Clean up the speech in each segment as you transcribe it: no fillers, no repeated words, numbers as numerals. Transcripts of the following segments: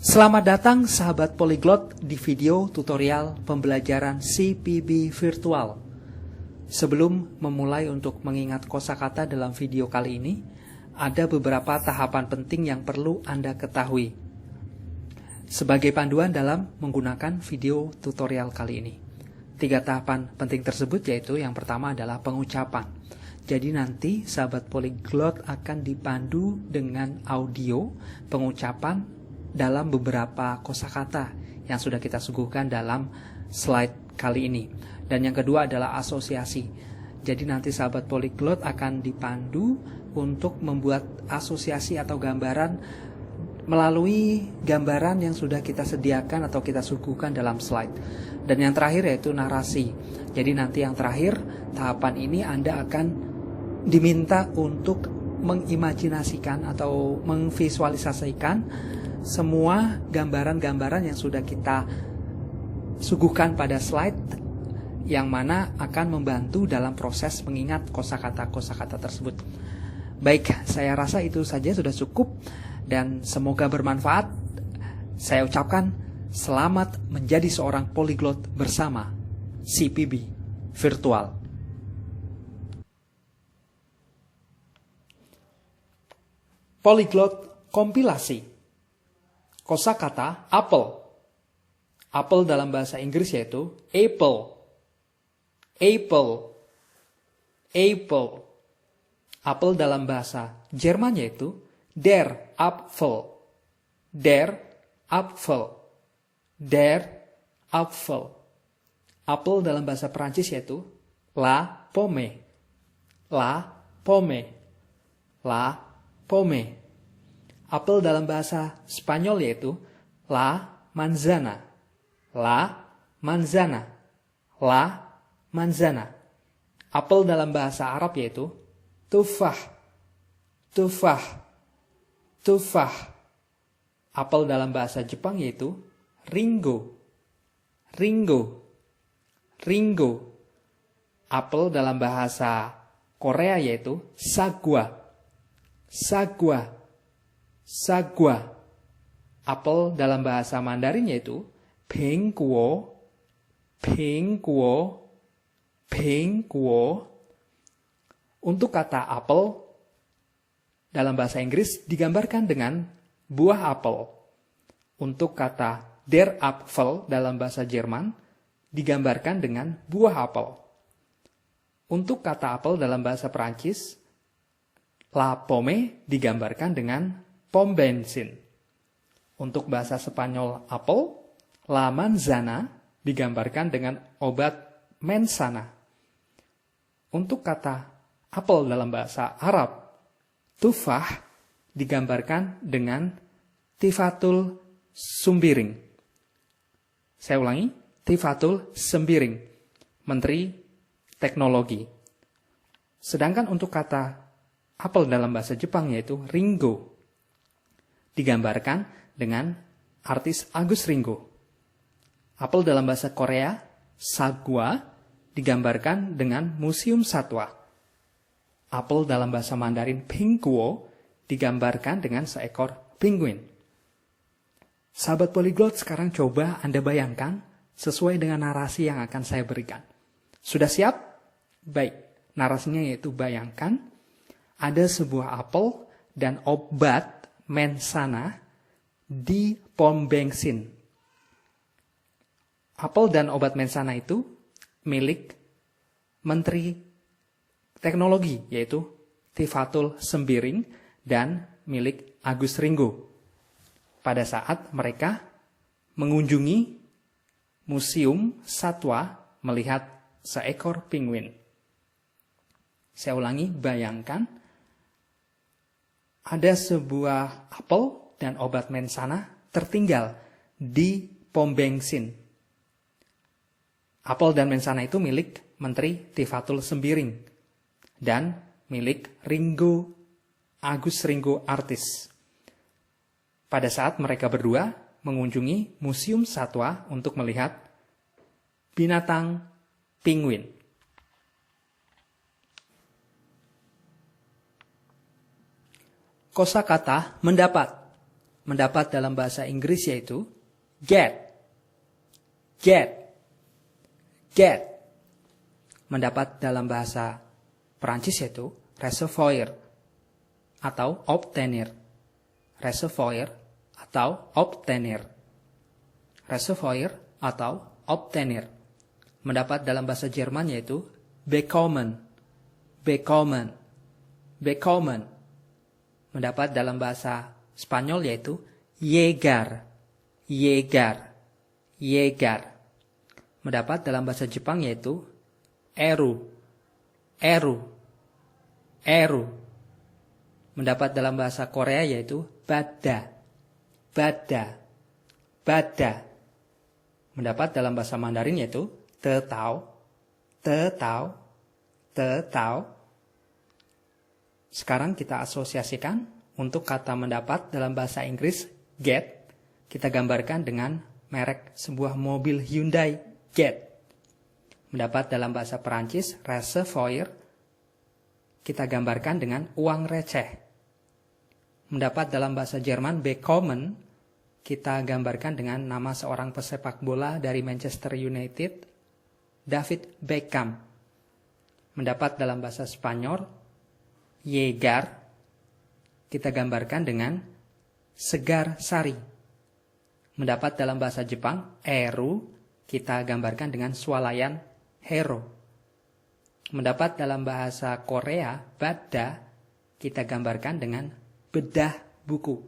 Selamat datang sahabat Polyglot di video tutorial pembelajaran CPB virtual. Sebelum memulai untuk mengingat kosakata dalam video kali ini, ada beberapa tahapan penting yang perlu Anda ketahui sebagai panduan dalam menggunakan video tutorial kali ini. 3 tahapan penting tersebut yaitu yang pertama adalah pengucapan. Jadi nanti sahabat Polyglot akan dipandu dengan audio pengucapan dalam beberapa kosakata yang sudah kita suguhkan dalam slide kali ini. Dan yang kedua adalah asosiasi. Jadi nanti sahabat Polyglot akan dipandu untuk membuat asosiasi atau gambaran melalui gambaran yang sudah kita sediakan atau kita suguhkan dalam slide. Dan yang terakhir yaitu narasi. Jadi nanti yang terakhir, tahapan ini Anda akan diminta untuk mengimajinasikan atau memvisualisasikan semua gambaran-gambaran yang sudah kita suguhkan pada slide, yang mana akan membantu dalam proses mengingat kosakata-kosakata tersebut. Baik, saya rasa itu saja sudah cukup dan semoga bermanfaat. Saya ucapkan selamat menjadi seorang polyglot bersama CPB virtual. Polyglot kompilasi. Kosakata apple. Apple dalam bahasa Inggris yaitu apple. Apple. Apple. Apple dalam bahasa Jerman yaitu der Apfel. Der Apfel. Der Apfel. Apple dalam bahasa Perancis yaitu la pomme. La pomme. La pomme. Apel dalam bahasa Spanyol yaitu la manzana. La manzana. La manzana. Apel dalam bahasa Arab yaitu tufah. Tufah. Tufah. Apel dalam bahasa Jepang yaitu ringo. Ringo. Ringo. Apel dalam bahasa Korea yaitu sagwa. Sagwa. Sagwa. Apel dalam bahasa Mandarin yaitu pengkuo. Pengkuo. Pengkuo. Untuk kata apel dalam bahasa Inggris digambarkan dengan buah apel. Untuk kata der Apfel dalam bahasa Jerman digambarkan dengan buah apel. Untuk kata apel dalam bahasa Perancis, la pomme digambarkan dengan pom bensin. Untuk bahasa Spanyol apel, la manzana digambarkan dengan obat mensana. Untuk kata apel dalam bahasa Arab, tufah digambarkan dengan tifatul sumbiring. Saya ulangi, tifatul sembiring, Menteri Teknologi. Sedangkan untuk kata apel dalam bahasa Jepang yaitu ringo, digambarkan dengan artis Agus Ringo. Apel dalam bahasa Korea, sagwa, digambarkan dengan museum satwa. Apel dalam bahasa Mandarin, pingguo, digambarkan dengan seekor penguin. Sahabat Polyglot, sekarang coba Anda bayangkan sesuai dengan narasi yang akan saya berikan. Sudah siap? Baik, narasinya yaitu bayangkan ada sebuah apel dan obat mensana di pom bensin. Apel dan obat mensana itu milik Menteri Teknologi, yaitu Tifatul Sembiring, dan milik Agus Ringo. Pada saat mereka mengunjungi museum satwa melihat seekor penguin. Saya ulangi, bayangkan ada sebuah apel dan obat mensana tertinggal di pom bensin. Apel dan mensana itu milik Menteri Tifatul Sembiring dan milik Ringo, Agus Ringo artis. Pada saat mereka berdua mengunjungi museum satwa untuk melihat binatang penguin. Kosakata mendapat. mendapat dalam bahasa Inggris yaitu get, get, get. Mendapat dalam bahasa Perancis yaitu reservoir atau obtenir. Reservoir atau obtenir. Reservoir atau obtenir. Mendapat dalam bahasa Jerman yaitu bekommen, bekommen, bekommen. Mendapat dalam bahasa Spanyol yaitu Jäger, Jäger, Jäger. Mendapat dalam bahasa Jepang yaitu Eru, Eru, Eru. Mendapat dalam bahasa Korea yaitu Bada, Bada, Bada. Mendapat dalam bahasa Mandarin yaitu Tetao, Tetao, Tetao. Sekarang kita asosiasikan untuk kata mendapat dalam bahasa Inggris get, kita gambarkan dengan merek sebuah mobil Hyundai Get. Mendapat dalam bahasa Perancis reservoir, kita gambarkan dengan uang receh. Mendapat dalam bahasa Jerman bekommen, kita gambarkan dengan nama seorang pesepak bola dari Manchester United, David Beckham. Mendapat dalam bahasa Spanyol Jäger, kita gambarkan dengan segar sari. Mendapat dalam bahasa Jepang Eru, kita gambarkan dengan swalayan hero. Mendapat dalam bahasa Korea Bada, kita gambarkan dengan bedah buku.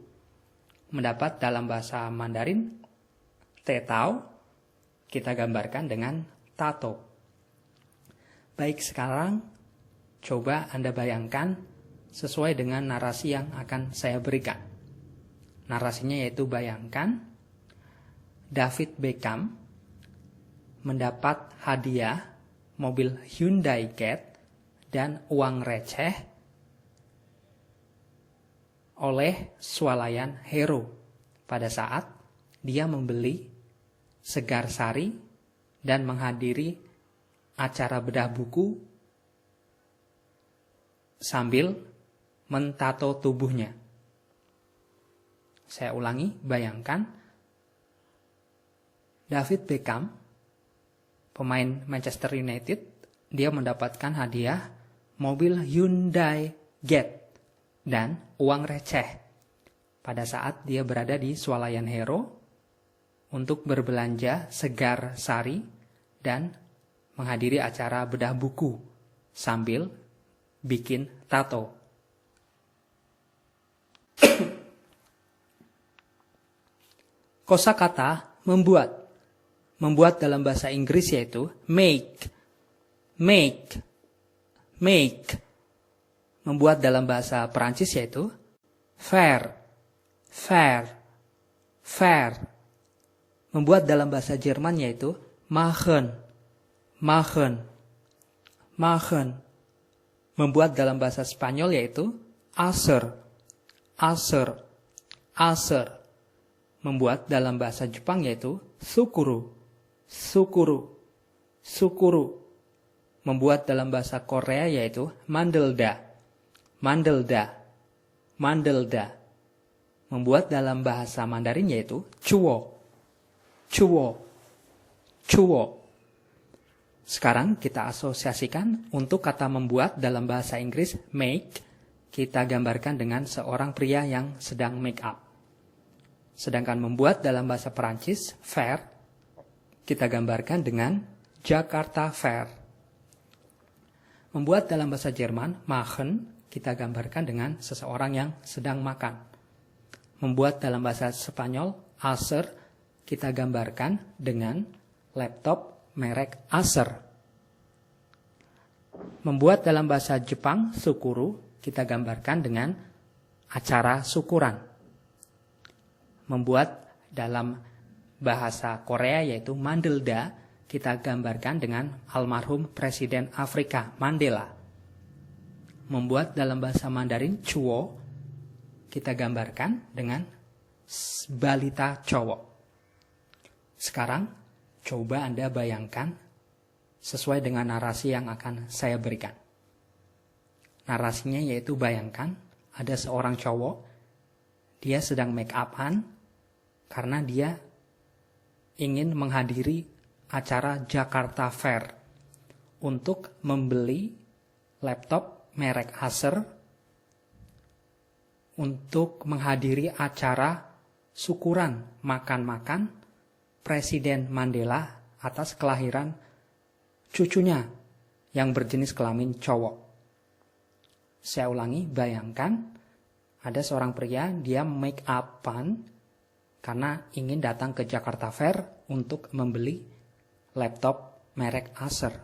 Mendapat dalam bahasa Mandarin Tetao, kita gambarkan dengan tato. Baik, sekarang coba Anda bayangkan sesuai dengan narasi yang akan saya berikan. Narasinya yaitu bayangkan David Beckham mendapat hadiah mobil Hyundai Get dan uang receh oleh swalayan hero pada saat dia membeli segar sari dan menghadiri acara bedah buku sambil mentato tubuhnya. Saya ulangi, bayangkan David Beckham, pemain Manchester United, dia mendapatkan hadiah mobil Hyundai Get dan uang receh pada saat dia berada di swalayan hero untuk berbelanja segar sari dan menghadiri acara bedah buku sambil bikin tato. Kosakata membuat. Membuat dalam bahasa Inggris yaitu make, make, make. Membuat dalam bahasa Perancis yaitu faire, faire, faire. Membuat dalam bahasa Jerman yaitu machen, machen, machen. Membuat dalam bahasa Spanyol yaitu hacer, hacer, hacer. Membuat dalam bahasa Jepang yaitu sukuru, sukuru, sukuru. Membuat dalam bahasa Korea yaitu mandelda, mandelda, mandelda. Membuat dalam bahasa Mandarin yaitu chuo, chuo, chuo. Sekarang kita asosiasikan untuk kata membuat dalam bahasa Inggris make, kita gambarkan dengan seorang pria yang sedang make up. Sedangkan membuat dalam bahasa Perancis faire, kita gambarkan dengan Jakarta Fair. Membuat dalam bahasa Jerman machen, kita gambarkan dengan seseorang yang sedang makan. Membuat dalam bahasa Spanyol Acer, kita gambarkan dengan laptop merek Acer. Membuat dalam bahasa Jepang sukuru, kita gambarkan dengan acara syukuran. Membuat dalam bahasa Korea yaitu mandelda, kita gambarkan dengan almarhum Presiden Afrika Mandela. Membuat dalam bahasa Mandarin chuo, kita gambarkan dengan balita cowok. Sekarang coba Anda bayangkan sesuai dengan narasi yang akan saya berikan. Narasinya yaitu bayangkan ada seorang cowok, Dia sedang make up-an karena dia ingin menghadiri acara Jakarta Fair untuk membeli laptop merek Acer untuk menghadiri acara syukuran makan-makan Presiden Mandela atas kelahiran cucunya yang berjenis kelamin cowok. Saya ulangi, bayangkan ada seorang pria, dia make up-an karena ingin datang ke Jakarta Fair untuk membeli laptop merek Acer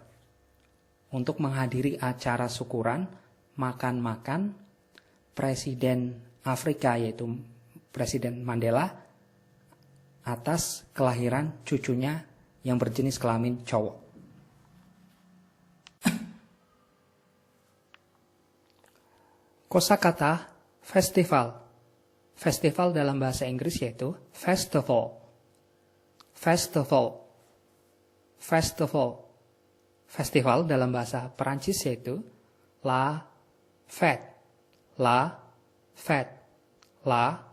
untuk menghadiri acara syukuran makan-makan Presiden Afrika yaitu Presiden Mandela atas kelahiran cucunya yang berjenis kelamin cowok. Kosakata festival. Festival dalam bahasa Inggris yaitu festival. Festival. Festival. Festival dalam bahasa Perancis yaitu la fête. La fête. La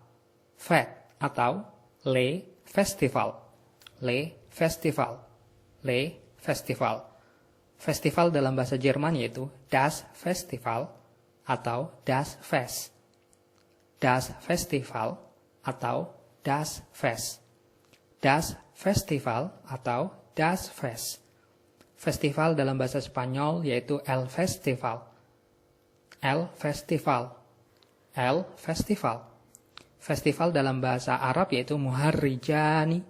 fête atau les festival. Les festival. Les festival. Festival dalam bahasa Jerman yaitu das Festival atau das Fest. Das Festival atau das Fest. Das Festival atau das Fest. Festival dalam bahasa Spanyol yaitu El Festival. El Festival. El Festival. Festival dalam bahasa Arab yaitu Muharrijani.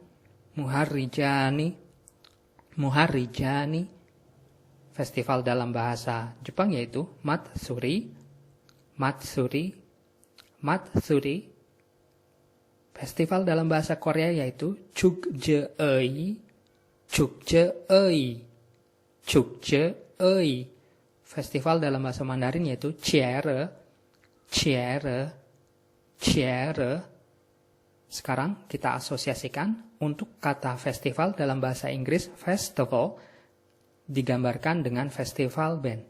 Muharrijani. Muharrijani. Festival dalam bahasa Jepang yaitu Matsuri. Matsuri. Matsuri. Festival dalam bahasa Korea yaitu Chukjeoi. Chukjeoi. Chukjeoi. Festival dalam bahasa Mandarin yaitu Chiere. Chiere. Chiere. Sekarang kita asosiasikan untuk kata festival dalam bahasa Inggris festival digambarkan dengan festival band.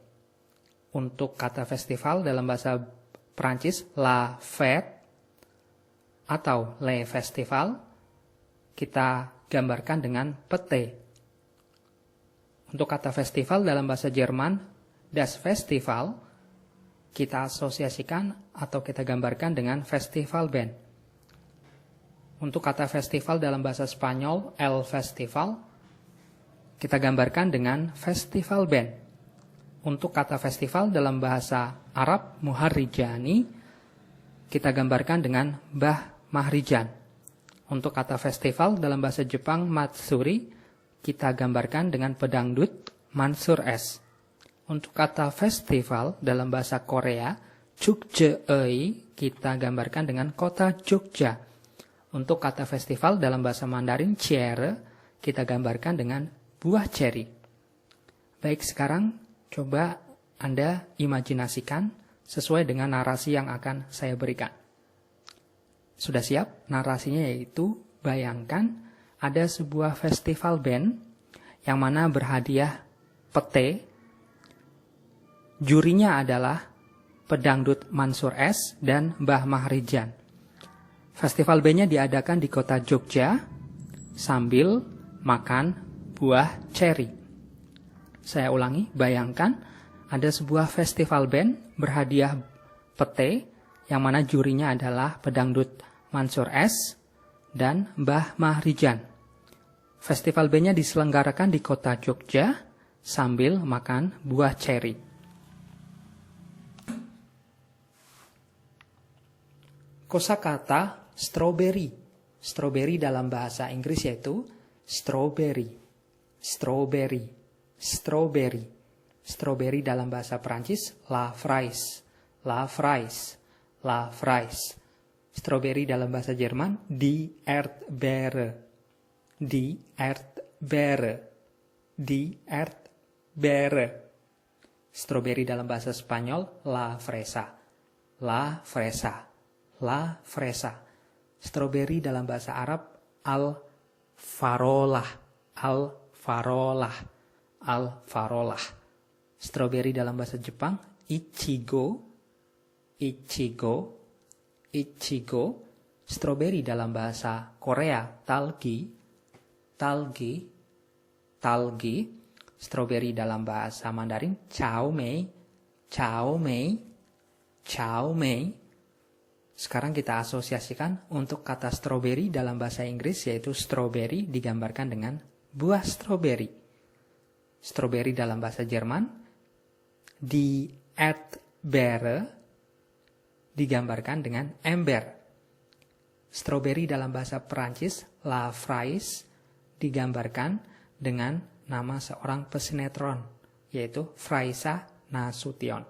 Untuk kata festival dalam bahasa Perancis la fête atau le festival kita gambarkan dengan pete. Untuk kata festival dalam bahasa Jerman das Festival kita asosiasikan atau kita gambarkan dengan festival band. Untuk kata festival dalam bahasa Spanyol el festival kita gambarkan dengan festival band. Untuk kata festival dalam bahasa Arab Muharrijani kita gambarkan dengan Mbah Mahrijan. Untuk kata festival dalam bahasa Jepang Matsuri kita gambarkan dengan pedangdut Mansur S. Untuk kata festival dalam bahasa Korea Chukjeoi kita gambarkan dengan kota Jogja. Untuk kata festival dalam bahasa Mandarin Chiere kita gambarkan dengan buah ceri. Baik, sekarang coba Anda imajinasikan sesuai dengan narasi yang akan saya berikan. Sudah siap? Narasinya yaitu bayangkan ada sebuah festival band yang mana berhadiah pete. Jurinya adalah pedangdut Mansur S dan Mbah Mahrijan. Festival bandnya diadakan di kota Jogja sambil makan buah ceri. Saya ulangi, bayangkan ada sebuah festival band berhadiah pete yang mana jurinya adalah pedangdut Mansur S dan Mbah Mahrijan. Festival bandnya diselenggarakan di kota Jogja sambil makan buah ceri. Kosakata strawberry. Strawberry dalam bahasa Inggris yaitu strawberry. Strawberry. Strawberry. Strawberry dalam bahasa Perancis la fraise. La fraise. La fraise. Strawberry dalam bahasa Jerman die Erdbeere. Die Erdbeere. Die Erdbeere. Strawberry dalam bahasa Spanyol la fresa. La fresa. La fresa. Strawberry dalam bahasa Arab al-farolah. Al-farolah. Al-farolah. Strawberry dalam bahasa Jepang ichigo. Ichigo. Ichigo. Strawberry dalam bahasa Korea, talgi. Strawberry dalam bahasa Mandarin, chaomei. Sekarang kita asosiasikan untuk kata strawberry dalam bahasa Inggris, yaitu strawberry digambarkan dengan buah strawberry. Strawberry dalam bahasa Jerman, die Erdbeere digambarkan dengan ember. Strawberry dalam bahasa Perancis, la fraise, digambarkan dengan nama seorang pesinetron, yaitu Fraisa Nasution.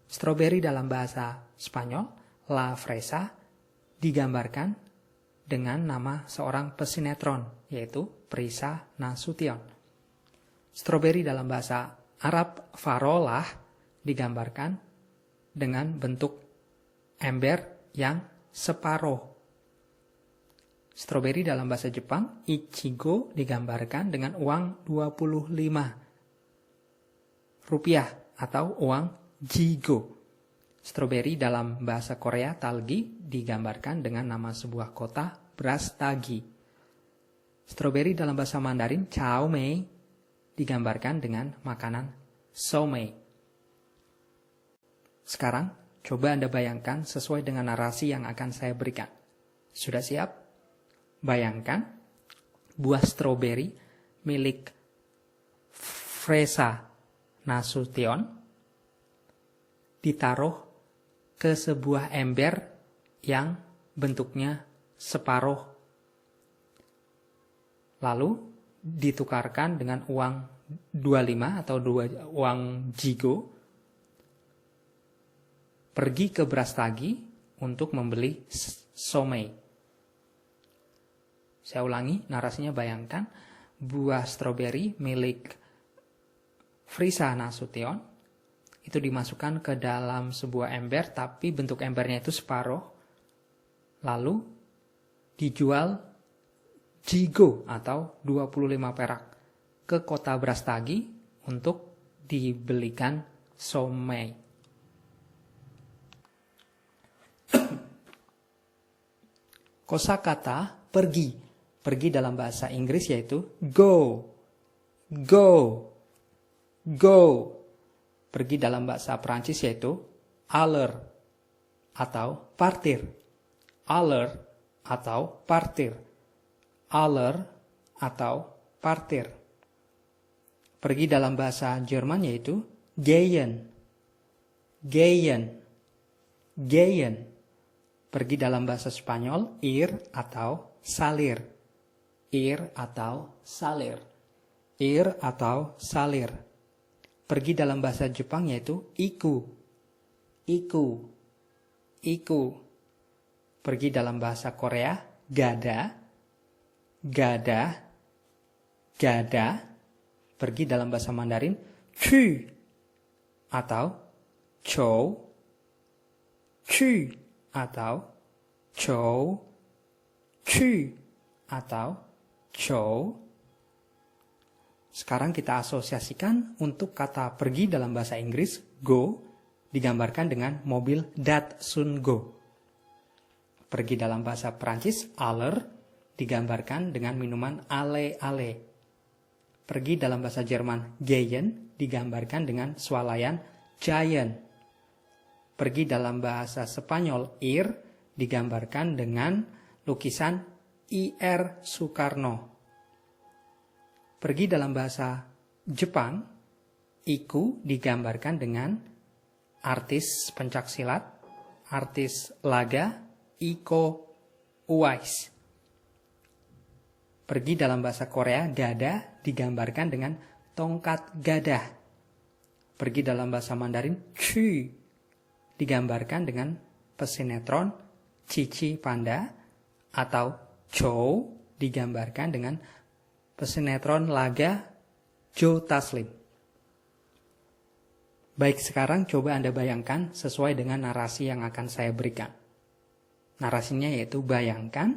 Strawberry dalam bahasa Spanyol, la fresa, digambarkan dengan nama seorang pesinetron, yaitu Prisa Nasution. Strawberry dalam bahasa Arab, farolah, digambarkan dengan bentuk ember yang separuh. Strawberry dalam bahasa Jepang, ichigo, digambarkan dengan uang 25 rupiah atau uang jigo. Strawberry dalam bahasa Korea, talgi, digambarkan dengan nama sebuah kota, Brastagi. Strawberry dalam bahasa Mandarin, chaomei, digambarkan dengan makanan somei. Sekarang, coba Anda bayangkan sesuai dengan narasi yang akan saya berikan. Sudah siap? Bayangkan, buah stroberi milik Fresa Nasution ditaruh ke sebuah ember yang bentuknya separuh. Lalu ditukarkan dengan uang 25 atau uang jigo. Pergi ke Brastagi untuk membeli somei. Saya ulangi, narasinya bayangkan, buah stroberi milik Frisa Nasution itu dimasukkan ke dalam sebuah ember, tapi bentuk embernya itu separuh. Lalu dijual jigo atau 25 perak ke kota Brastagi untuk dibelikan somei. Kosakata pergi. Pergi dalam bahasa Inggris yaitu go. Pergi dalam bahasa Perancis yaitu aller atau partir. Pergi dalam bahasa Jerman yaitu gehen. Pergi dalam bahasa Spanyol ir atau salir. Pergi dalam bahasa Jepang yaitu iku. Pergi dalam bahasa Korea gada. Pergi dalam bahasa Mandarin chu atau chou. Sekarang kita asosiasikan untuk kata pergi dalam bahasa Inggris, go, digambarkan dengan mobil Datsun Go. Pergi dalam bahasa Perancis, aller, digambarkan dengan minuman ale-ale. Pergi dalam bahasa Jerman, gehen, digambarkan dengan swalayan giant. Pergi dalam bahasa Spanyol, ir, digambarkan dengan lukisan I.R. Soekarno. Pergi dalam bahasa Jepang, iku digambarkan dengan artis pencaksilat, artis laga, Iko Uwais. Pergi dalam bahasa Korea, gada digambarkan dengan tongkat gadah. Pergi dalam bahasa Mandarin, chu digambarkan dengan pesinetron Cici Panda, atau Chow digambarkan dengan pesinetron laga Joe Taslim. Baik, sekarang coba Anda bayangkan sesuai dengan narasi yang akan saya berikan. Narasinya yaitu bayangkan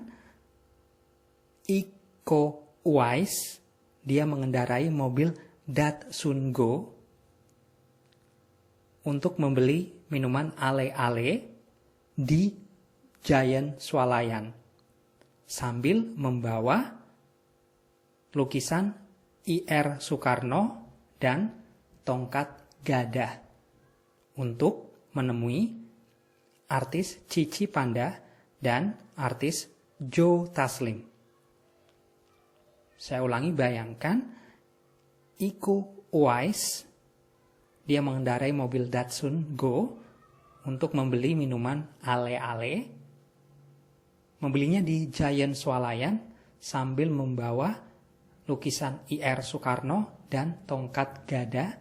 Iko Uwais, dia mengendarai mobil Datsun Go untuk membeli minuman ale-ale di giant swalayan sambil membawa lukisan I.R. Soekarno dan tongkat gada untuk menemui artis Cici Panda dan artis Joe Taslim. Saya ulangi, bayangkan Iko Uwais, dia mengendarai mobil Datsun Go untuk membeli minuman ale-ale. Membelinya di Giant Swalayan sambil membawa lukisan I.R. Soekarno dan tongkat gada,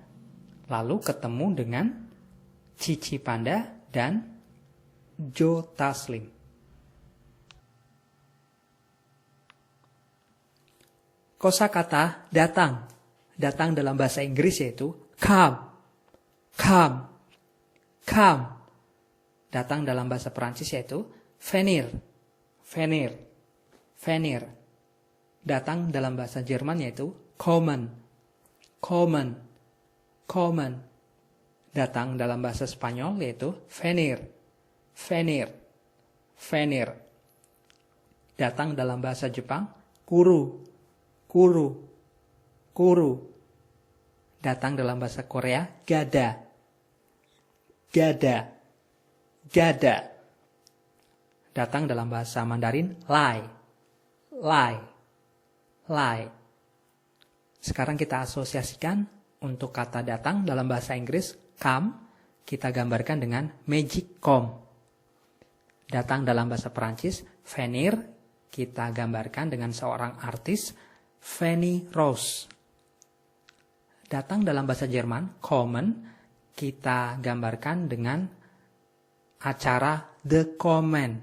lalu ketemu dengan Cici Panda dan Joe Taslim. Kosakata datang. Datang dalam bahasa Inggris yaitu come, come, come. Datang dalam bahasa Perancis yaitu venir, venir, venir. Datang dalam bahasa Jerman yaitu kommen, kommen, kommen. Datang dalam bahasa Spanyol yaitu venir, venir, venir. Datang dalam bahasa Jepang kuru, kuru, kuru. Datang dalam bahasa Korea gada, gada, gada. Datang dalam bahasa Mandarin lai, lai, lai. Sekarang kita asosiasikan untuk kata datang dalam bahasa Inggris come, kita gambarkan dengan magic com. Datang dalam bahasa Perancis venir, kita gambarkan dengan seorang artis Fanny Rose. Datang dalam bahasa Jerman kommen, kita gambarkan dengan acara The Comment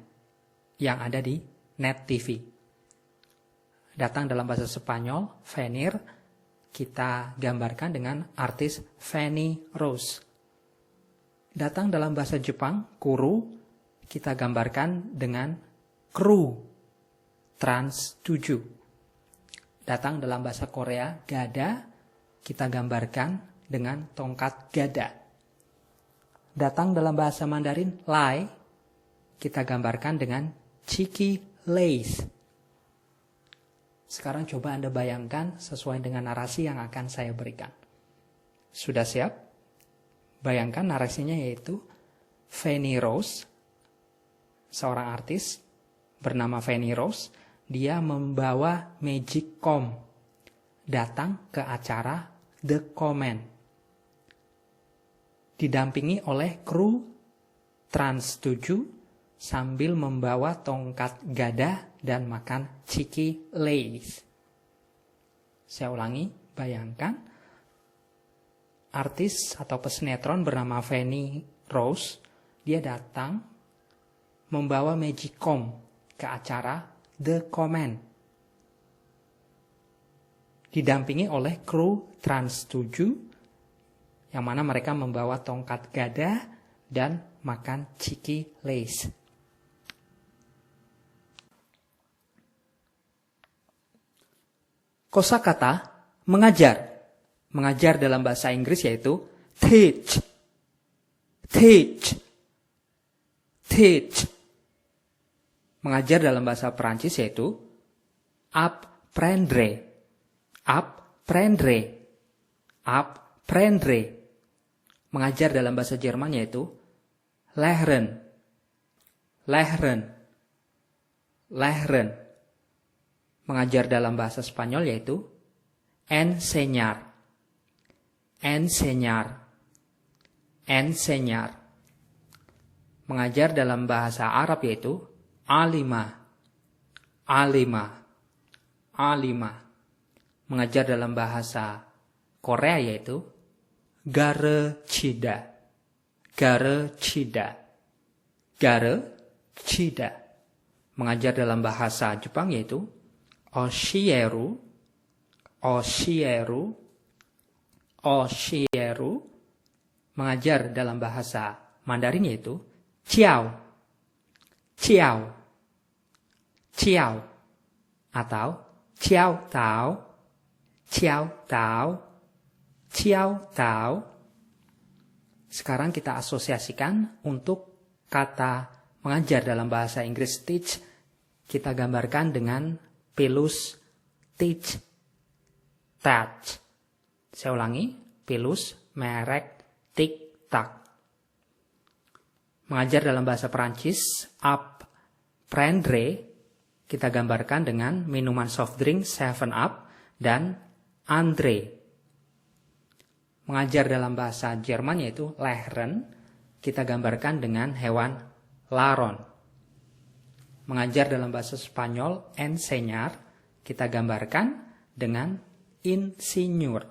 yang ada di Net TV. Datang dalam bahasa Spanyol venir, kita gambarkan dengan artis Fanny Rose. Datang dalam bahasa Jepang kuru, kita gambarkan dengan kru Trans 7. Datang dalam bahasa Korea gada, kita gambarkan dengan tongkat gada. Datang dalam bahasa Mandarin lai, kita gambarkan dengan cheeky lace. Sekarang coba Anda bayangkan sesuai dengan narasi yang akan saya berikan. Sudah siap? Bayangkan narasinya yaitu Fanny Rose, seorang artis bernama Fanny Rose, dia membawa magic comb datang ke acara The Comment. Didampingi oleh kru Trans 7 sambil membawa tongkat gada dan makan cheeky lace. Saya ulangi, bayangkan artis atau pesinetron bernama Fanny Rose, dia datang membawa magic comb ke acara The Comment. Didampingi oleh kru Trans 7 yang mana mereka membawa tongkat gada dan makan cheeky lace. Kosakata mengajar. Mengajar dalam bahasa Inggris yaitu teach, teach, teach. Mengajar dalam bahasa Perancis yaitu apprendre, apprendre, apprendre. Mengajar dalam bahasa Jerman yaitu lehren, lehren, lehren. Mengajar dalam bahasa Spanyol yaitu enseñar, enseñar, enseñar. Mengajar dalam bahasa Arab yaitu alima, alima, alima. Mengajar dalam bahasa Korea yaitu garecida, garecida, garecida. Mengajar dalam bahasa Jepang yaitu oshieru, oshieru, oshieru. Mengajar dalam bahasa Mandarin yaitu ciao, ciao, ciao, atau ciao tao, ciao tao, ciao tao. Sekarang kita asosiasikan untuk kata Mengajar dalam bahasa Inggris teach kita gambarkan dengan pilus teach, touch. Saya ulangi, pilus, merek, tik, tak. Mengajar dalam bahasa Perancis, apprendre, kita gambarkan dengan minuman soft drink 7up dan Andre. Mengajar dalam bahasa Jerman yaitu lehren, kita gambarkan dengan hewan laron. Mengajar dalam bahasa Spanyol, enseñar, kita gambarkan dengan insinyur.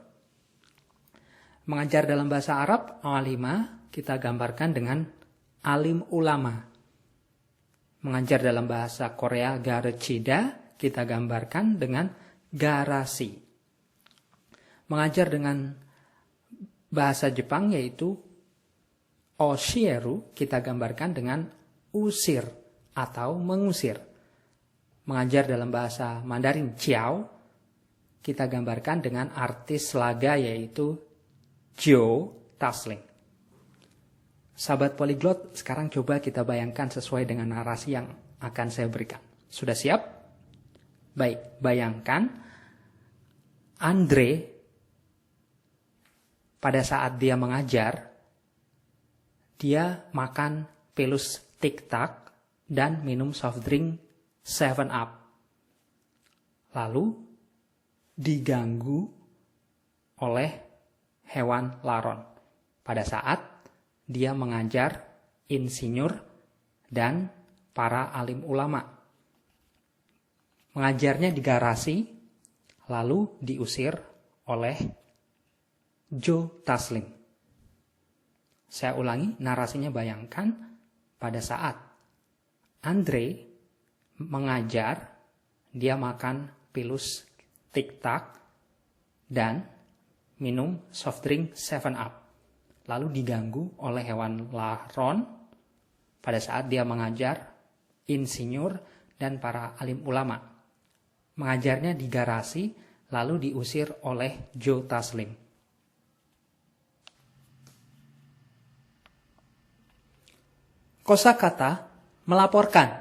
Mengajar dalam bahasa Arab, alima, kita gambarkan dengan alim ulama. Mengajar dalam bahasa Korea, garecida, kita gambarkan dengan garasi. Mengajar dengan bahasa Jepang yaitu oshieru, kita gambarkan dengan usir atau mengusir. Mengajar dalam bahasa Mandarin Jiao, kita gambarkan dengan artis laga yaitu Joe Taslim. Sahabat Polyglot, sekarang coba kita bayangkan sesuai dengan narasi yang akan saya berikan. Sudah siap? Baik, bayangkan Andre pada saat dia mengajar, dia makan pilus tik-tak dan minum soft drink 7up. Lalu diganggu oleh hewan laron pada saat dia mengajar insinyur dan para alim ulama. Mengajarnya di garasi, lalu diusir oleh Joe Taslim. Saya ulangi, narasinya bayangkan pada saat Andre mengajar, dia makan pilus tik-tak dan minum soft drink 7up. Lalu diganggu oleh hewan laron pada saat dia mengajar insinyur dan para alim ulama. Mengajarnya di garasi, lalu diusir oleh Joe Taslim. Kosakata melaporkan.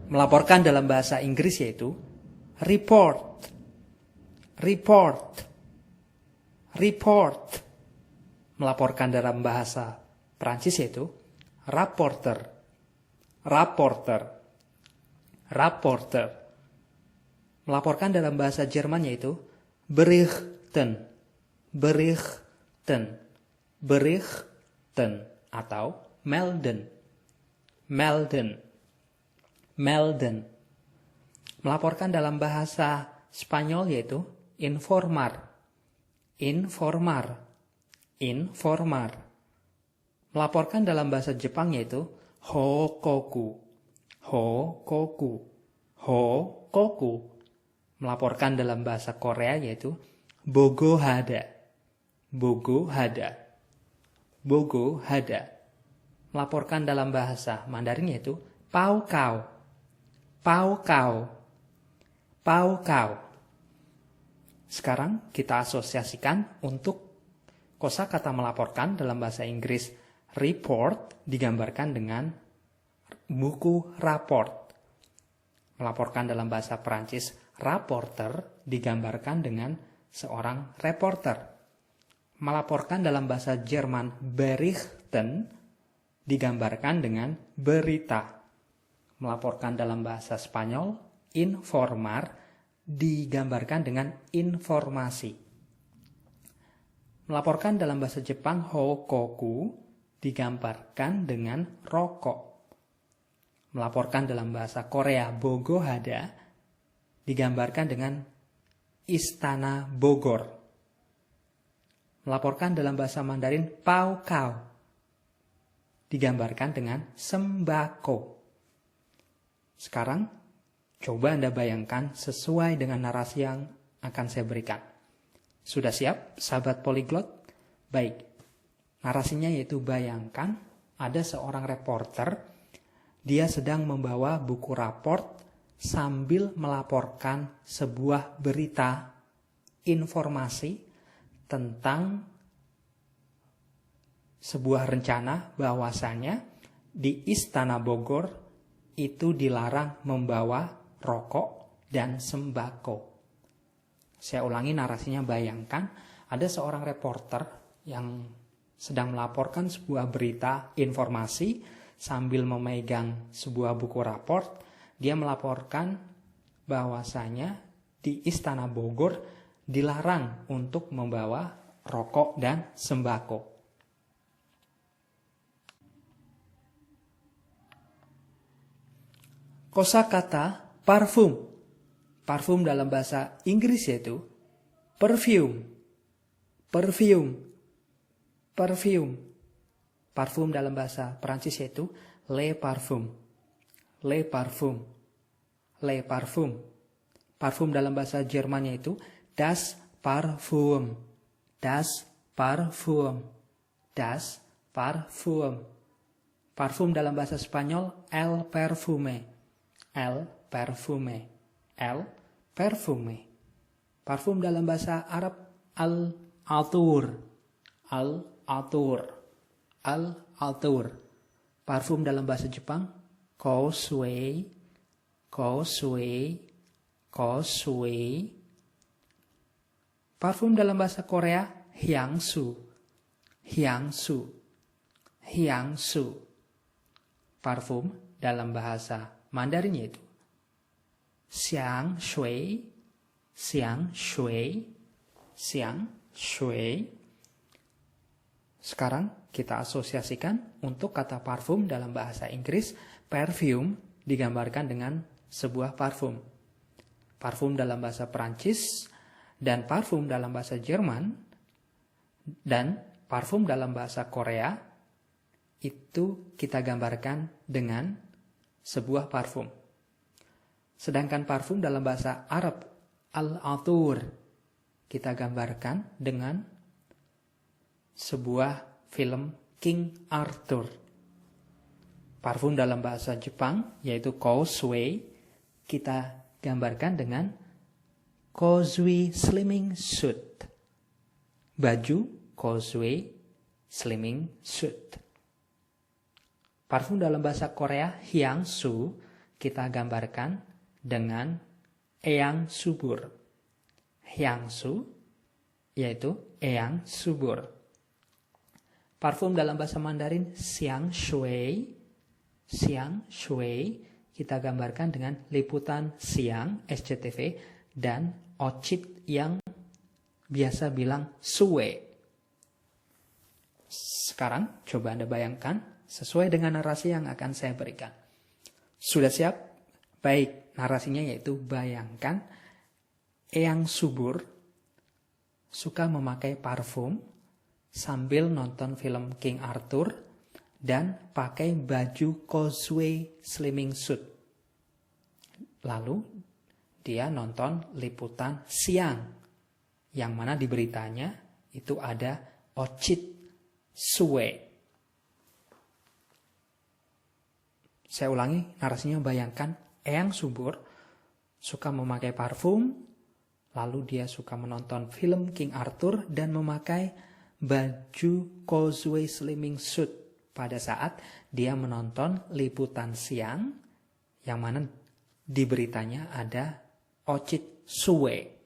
Melaporkan dalam bahasa Inggris yaitu report, report, report. Melaporkan dalam bahasa Perancis yaitu rapporter, rapporter, rapporter. Melaporkan dalam bahasa Jerman yaitu berichten, berichten, berichten atau melden, melden, melden. Melaporkan dalam bahasa Spanyol yaitu informar, informar, informar. Melaporkan dalam bahasa Jepang yaitu hokoku, hokoku, hokoku. Melaporkan dalam bahasa Korea yaitu bogohada, bogohada, bogohada. Melaporkan dalam bahasa Mandarin yaitu paokao, paokao, paokao. Sekarang kita asosiasikan untuk kosakata melaporkan dalam bahasa Inggris report digambarkan dengan buku raport. Melaporkan dalam bahasa Perancis rapporter digambarkan dengan seorang reporter. Melaporkan dalam bahasa Jerman berichten digambarkan dengan berita. Melaporkan dalam bahasa Spanyol informar digambarkan dengan informasi. Melaporkan dalam bahasa Jepang hokoku digambarkan dengan rokok. Melaporkan dalam bahasa Korea bogohada digambarkan dengan istana Bogor. Melaporkan dalam bahasa Mandarin paokao digambarkan dengan sembako. Sekarang, coba Anda bayangkan sesuai dengan narasi yang akan saya berikan. Sudah siap, sahabat Polyglot? Baik, narasinya yaitu bayangkan ada seorang reporter, dia sedang membawa buku raport sambil melaporkan sebuah berita, informasi tentang sebuah rencana bahwasanya di Istana Bogor itu dilarang membawa rokok dan sembako. Saya ulangi narasinya, bayangkan ada seorang reporter yang sedang melaporkan sebuah berita informasi sambil memegang sebuah buku raport. Dia melaporkan bahwasanya di Istana Bogor dilarang untuk membawa rokok dan sembako. Kosakata parfum. Parfum dalam bahasa Inggris yaitu perfume. Perfume. Perfume. Parfum dalam bahasa Perancis yaitu le parfum. Le parfum. Le parfum. Parfum dalam bahasa Jerman yaitu das Parfum. Das Parfum. Das Parfum. Parfum dalam bahasa Spanyol el perfume. El perfume. El perfume. Parfum dalam bahasa Arab al-atur. Al-atur. Al-atur. Parfum dalam bahasa Jepang kosui. Kosui. Kosui. Parfum dalam bahasa Korea hyangsu. Hyangsu. Hyangsu. Parfum dalam bahasa Mandarin yaitu xiang shui. Xiang shui. Xiang shui. Sekarang kita asosiasikan untuk kata parfum dalam bahasa Inggris, perfume digambarkan dengan sebuah parfum. Parfum dalam bahasa Perancis dan parfum dalam bahasa Jerman dan parfum dalam bahasa Korea itu kita gambarkan dengan sebuah parfum. Sedangkan parfum dalam bahasa Arab al-atur kita gambarkan dengan sebuah film King Arthur. Parfum dalam bahasa Jepang yaitu kosui kita gambarkan dengan kosui slimming suit. Baju kosui slimming suit. Parfum dalam bahasa Korea hyangsu kita gambarkan dengan eyang subur. Hyangsu yaitu eyang subur. Parfum dalam bahasa Mandarin xiang shui. Xiang shui kita gambarkan dengan liputan siang SCTV dan ocit yang biasa bilang suwe. Sekarang coba Anda bayangkan sesuai dengan narasi yang akan saya berikan. Sudah siap? Baik, narasinya yaitu bayangkan eyang subur suka memakai parfum sambil nonton film King Arthur dan pakai baju kosui slimming suit. Lalu dia nonton liputan siang yang mana di beritanya itu ada ocit suwe. Saya ulangi narasinya, bayangkan eyang subur suka memakai parfum, lalu dia suka menonton film King Arthur dan memakai baju kosui slimming suit pada saat dia menonton liputan siang yang mana di beritanya ada ocit suwe.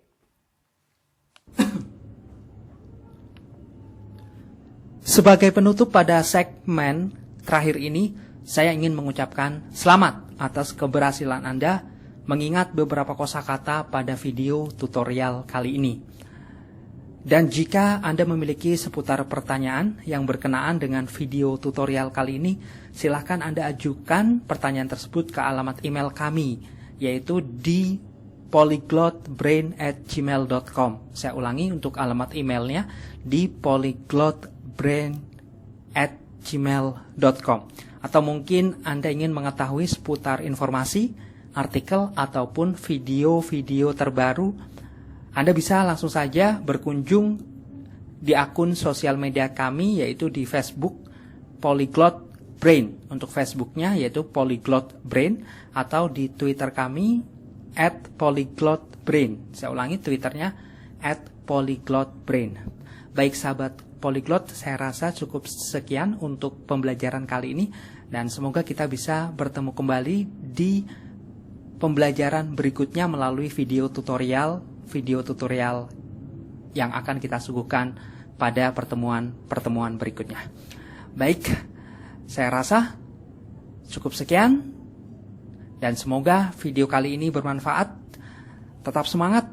Sebagai penutup pada segmen terakhir ini, saya ingin mengucapkan selamat atas keberhasilan Anda mengingat beberapa kosakata pada video tutorial kali ini. Dan jika Anda memiliki seputar pertanyaan yang berkenaan dengan video tutorial kali ini, silahkan Anda ajukan pertanyaan tersebut ke alamat email kami, yaitu di polyglotbrain@gmail.com. Saya ulangi untuk alamat emailnya di polyglotbrain@gmail.com. Atau mungkin Anda ingin mengetahui seputar informasi, artikel, ataupun video-video terbaru, Anda bisa langsung saja berkunjung di akun sosial media kami, yaitu di Facebook Polyglot Brain. Untuk Facebooknya yaitu Polyglot Brain, atau di Twitter kami @polyglotbrain. Saya ulangi Twitternya @polyglotbrain. Baik sahabat Polyglot, saya rasa cukup sekian untuk pembelajaran kali ini. Dan semoga kita bisa bertemu kembali di pembelajaran berikutnya melalui video tutorial yang akan kita suguhkan pada pertemuan berikutnya. Baik, saya rasa cukup sekian dan semoga video kali ini bermanfaat. Tetap semangat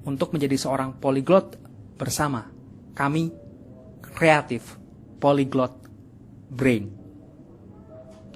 untuk menjadi seorang polyglot bersama kami, Kreatif Polyglot Brain.